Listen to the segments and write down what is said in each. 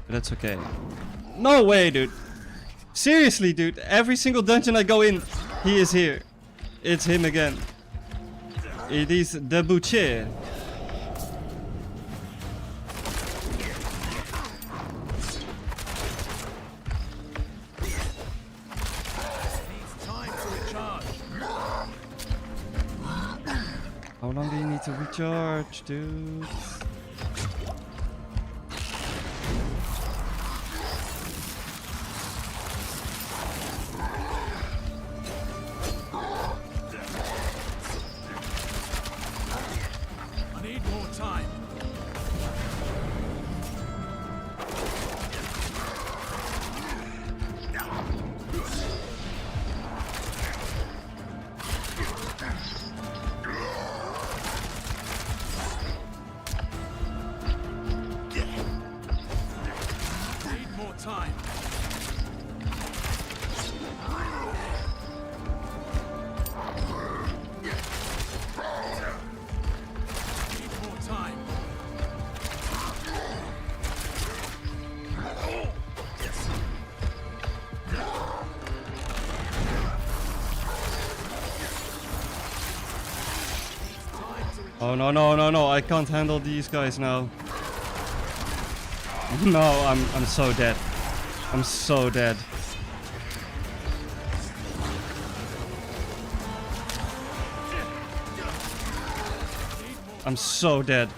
But that's okay. No way, dude. Seriously, dude. Every single dungeon I go in, he is here. It's him again. It is the butcher. How long do you need to recharge, dude? I need more time. Time. Need more time. Oh no no no no! I can't handle these guys now. No, I'm so dead. I'm so dead. I'm so dead.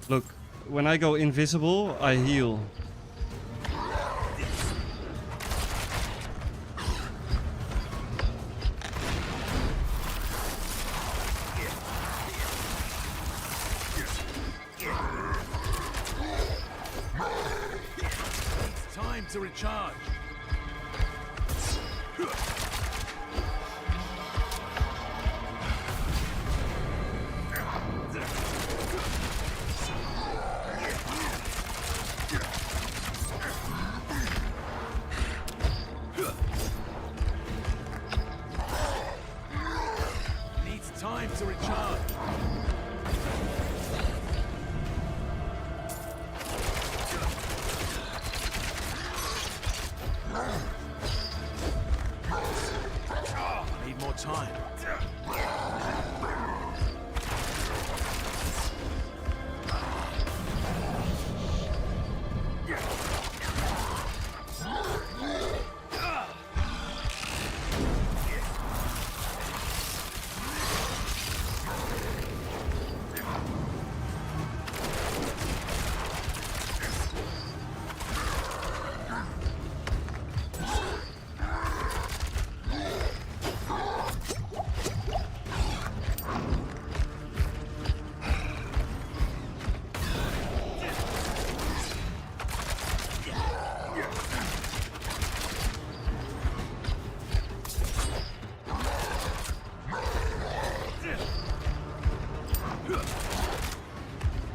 Look, when I go invisible, I heal. It's time to recharge. Time to recharge. I need more time.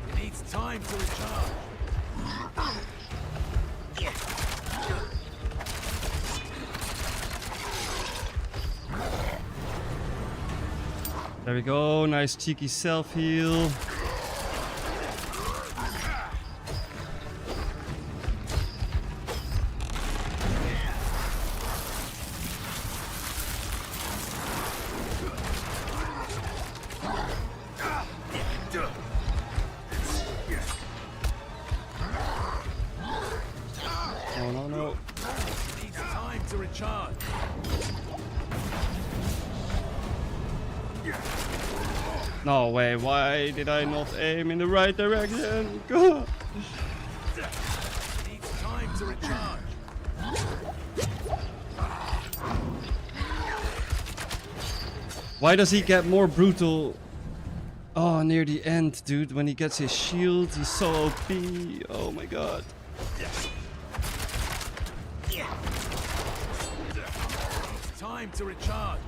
It needs time to recharge. There we go. Nice cheeky self heal. Oh no no. Needs time to recharge. No way, why did I not aim in the right direction? God. Needs time to recharge. Why does he get more brutal? Oh, near the end, dude. When he gets his shield, he's so OP. Oh my god. Time to recharge.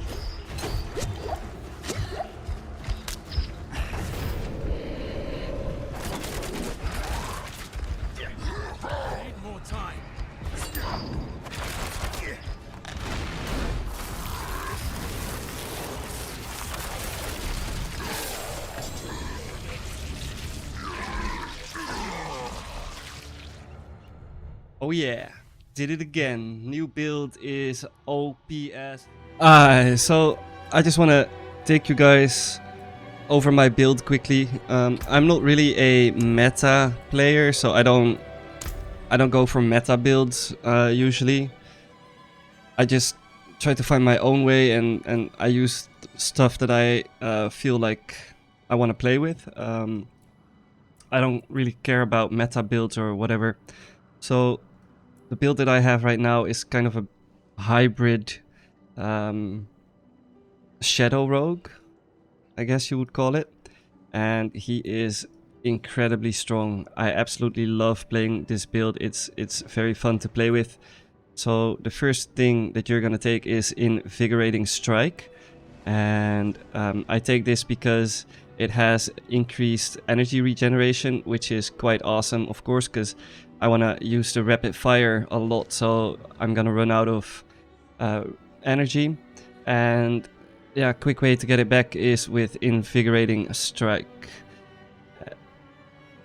Oh yeah, did it again. New build is OPS. So I just want to take you guys over my build quickly. I'm not really a meta player, so I don't go for meta builds usually. I just try to find my own way, and I use stuff that I feel like I want to play with. I don't really care about meta builds or whatever. So the build that I have right now is kind of a hybrid Shadow Rogue, I guess you would call it. And he is incredibly strong. I absolutely love playing this build. It's very fun to play with. So the first thing that you're gonna take is Invigorating Strike. And I take this because it has increased energy regeneration, which is quite awesome, of course, because I want to use the rapid fire a lot, so I'm gonna run out of energy. And yeah, a quick way to get it back is with Invigorating Strike.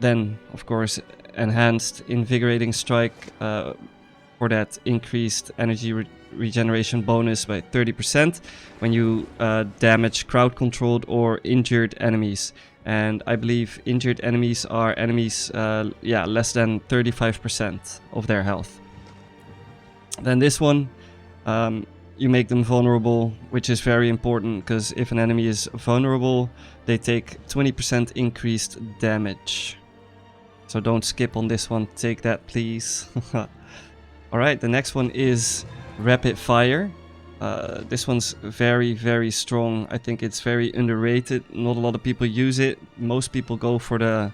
Then, of course, enhanced Invigorating Strike for that increased energy regeneration bonus by 30% when you damage crowd-controlled or injured enemies. And I believe injured enemies are enemies less than 35% of their health. Then this one, you make them vulnerable, which is very important, because if an enemy is vulnerable, they take 20% increased damage. So don't skip on this one, take that please. Alright, the next one is Rapid Fire. This one's very, very strong. I think it's very underrated. Not a lot of people use it. Most people go for the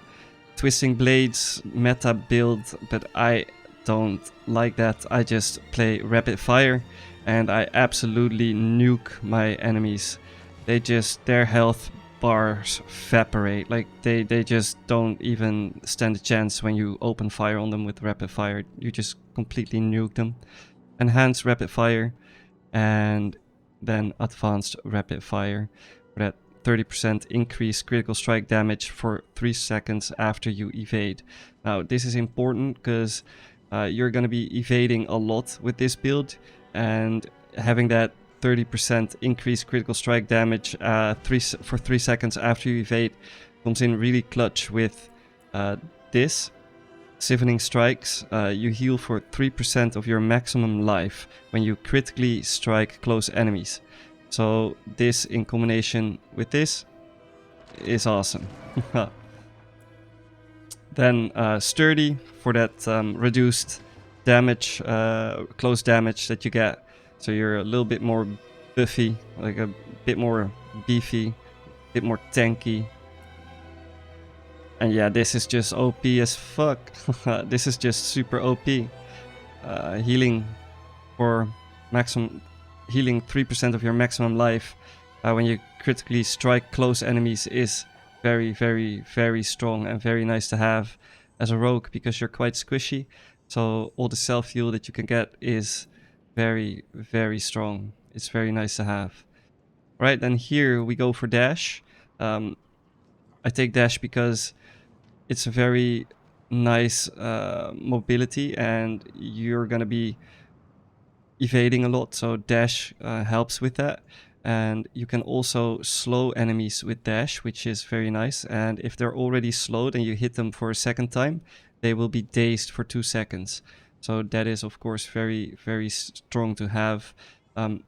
Twisting Blades meta build, but I don't like that. I just play Rapid Fire and I absolutely nuke my enemies. Their health bars evaporate. Like they just don't even stand a chance when you open fire on them with Rapid Fire. You just completely nuke them. Enhanced Rapid Fire and then Advanced Rapid Fire for that 30% increased critical strike damage for 3 seconds after you evade. Now this is important because you're going to be evading a lot with this build, and having that 30% increased critical strike damage for 3 seconds after you evade comes in really clutch with this. Siphoning Strikes, you heal for 3% of your maximum life when you critically strike close enemies. So this in combination with this is awesome. Then Sturdy for that reduced damage, close damage that you get. So you're a little bit more buffy, like a bit more beefy, a bit more tanky. And yeah, this is just OP as fuck. This is just super OP. Healing for maximum, healing 3% of your maximum life when you critically strike close enemies is very, very, very strong and very nice to have as a rogue because you're quite squishy. So all the self heal that you can get is very, very strong. It's very nice to have. Right, then here we go for dash. I take dash because it's a very nice mobility and you're gonna be evading a lot, so dash helps with that. And you can also slow enemies with dash, which is very nice. And if they're already slowed and you hit them for a second time, they will be dazed for 2 seconds. So that is of course very, very strong to have,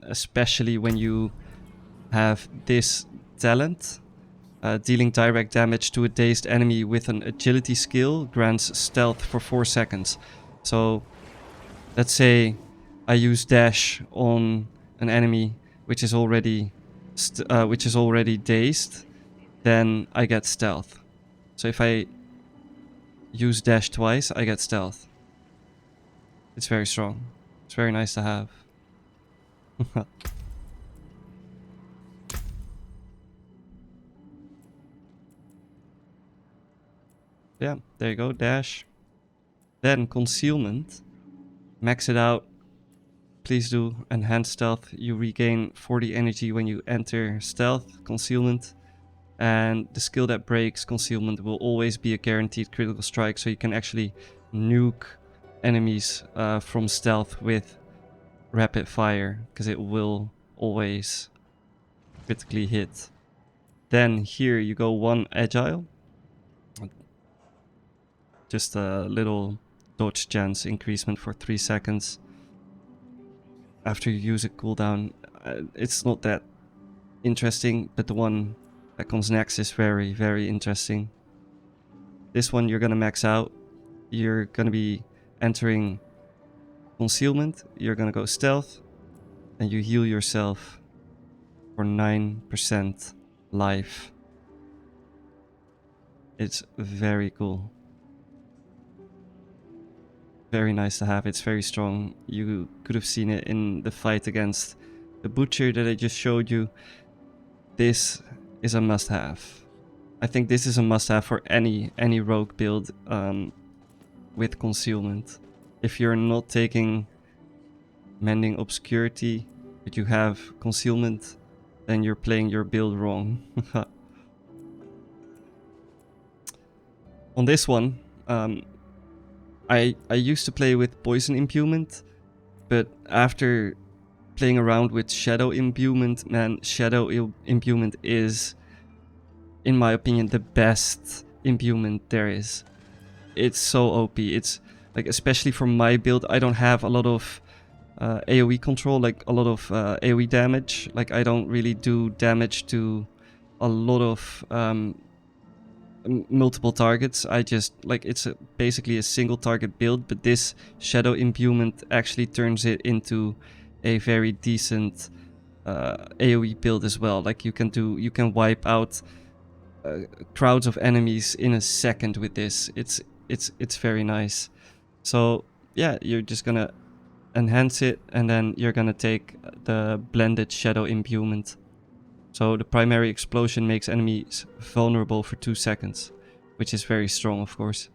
especially when you have this talent. Dealing direct damage to a dazed enemy with an agility skill grants stealth for 4 seconds. So let's say I use dash on an enemy which is already dazed, then I get stealth. So if I use dash twice, I get stealth. It's very strong. It's very nice to have. Yeah, there you go, dash. Then concealment. Max it out. Please do. Enhanced stealth. You regain 40 energy when you enter stealth, concealment. And the skill that breaks concealment will always be a guaranteed critical strike, so you can actually nuke enemies from stealth with rapid fire, because it will always critically hit. Then here you go 1 agile. Just a little dodge chance increasement for 3 seconds. After you use a cooldown, it's not that interesting, but the one that comes next is very, very interesting. This one you're gonna max out. You're gonna be entering concealment. You're gonna go stealth, and you heal yourself for 9% life. It's very cool. Very nice to have. It's very strong. You could have seen it in the fight against the butcher that I just showed you. This is a must-have. I think this is a must-have for any rogue build with concealment. If you're not taking mending obscurity, but you have concealment, then you're playing your build wrong. On this one, I used to play with poison imbuement, but after playing around with shadow imbuement, man, shadow imbuement is, in my opinion, the best imbuement there is. It's so OP. It's like, especially for my build, I don't have a lot of AoE control, like a lot of AoE damage. Like, I don't really do damage to a lot of multiple targets. I just, like, it's basically a single target build, but this shadow imbuement actually turns it into a very decent AoE build as well. Like, you can wipe out crowds of enemies in a second with this. It's very nice. So yeah, you're just gonna enhance it, and then you're gonna take the blended shadow imbuement. So the primary explosion makes enemies vulnerable for 2 seconds, which is very strong, of course.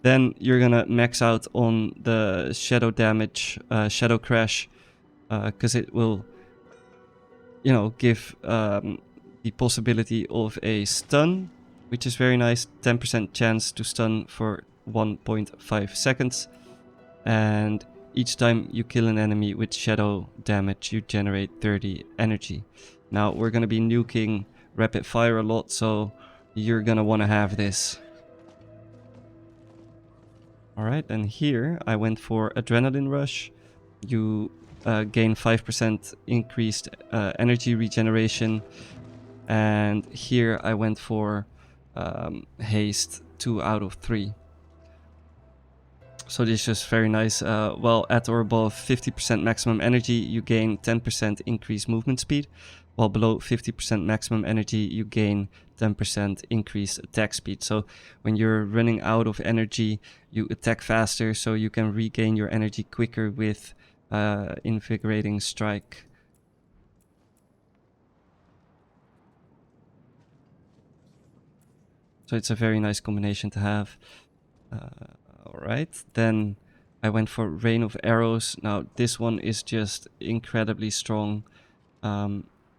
Then you're gonna max out on the shadow damage, shadow crash, because it will, you know, give the possibility of a stun, which is very nice. 10% chance to stun for 1.5 seconds. And each time you kill an enemy with shadow damage, you generate 30 energy. Now, we're going to be nuking rapid fire a lot, so you're going to want to have this. Alright, and here I went for Adrenaline Rush. You gain 5% increased energy regeneration. And here I went for Haste 2 out of 3. So this is just very nice. Well, at or above 50% maximum energy, you gain 10% increased movement speed. While below 50% maximum energy, you gain 10% increased attack speed. So when you're running out of energy, you attack faster, so you can regain your energy quicker with Invigorating Strike. So it's a very nice combination to have. Alright, then I went for Rain of Arrows. Now this one is just incredibly strong.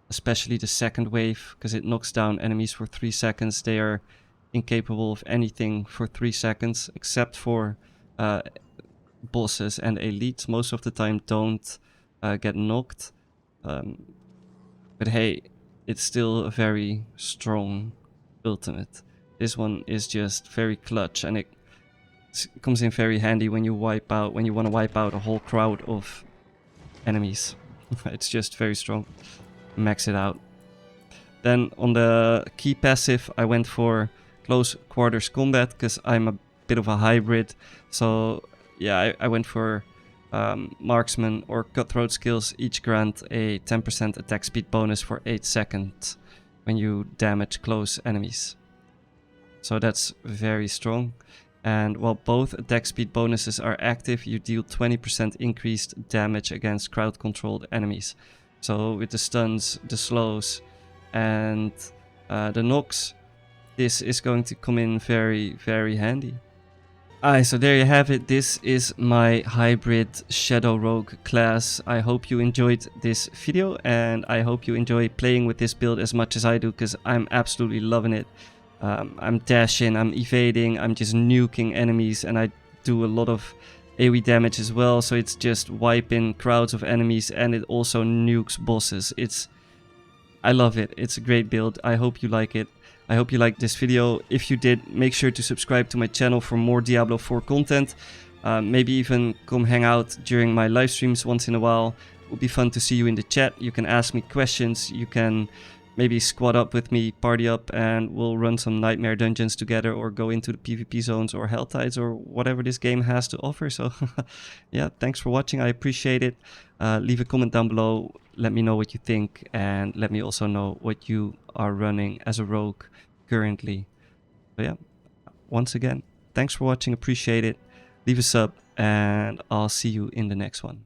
Especially the second wave, because it knocks down enemies for 3 seconds. They are incapable of anything for 3 seconds, except for bosses and elites. Most of the time don't get knocked. But hey, it's still a very strong ultimate. This one is just very clutch, and it comes in very handy when you want to wipe out a whole crowd of enemies. It's just very strong. Max it out. Then on the key passive, I went for close quarters combat, because I'm a bit of a hybrid. So yeah, I went for marksman or cutthroat skills. Each grant a 10% attack speed bonus for 8 seconds when you damage close enemies. So that's very strong. And while both attack speed bonuses are active, you deal 20% increased damage against crowd controlled enemies. So with the stuns, the slows, and the knocks, this is going to come in very, very handy. Alright, so there you have it. This is my hybrid Shadow Rogue class. I hope you enjoyed this video, and I hope you enjoy playing with this build as much as I do, because I'm absolutely loving it. I'm dashing, I'm evading, I'm just nuking enemies, and I do a lot of AoE damage as well, so it's just wiping crowds of enemies, and it also nukes bosses. I love it. It's a great build. I hope you like it. I hope you liked this video. If you did, make sure to subscribe to my channel for more Diablo 4 content. Maybe even come hang out during my live streams once in a while. It would be fun to see you in the chat. You can ask me questions. You can maybe squad up with me, party up, and we'll run some nightmare dungeons together, or go into the PvP zones or Hell Tides or whatever this game has to offer. So yeah, thanks for watching. I appreciate it. Leave a comment down below. Let me know what you think, and let me also know what you are running as a rogue currently. So yeah, once again, thanks for watching. Appreciate it. Leave a sub, and I'll see you in the next one.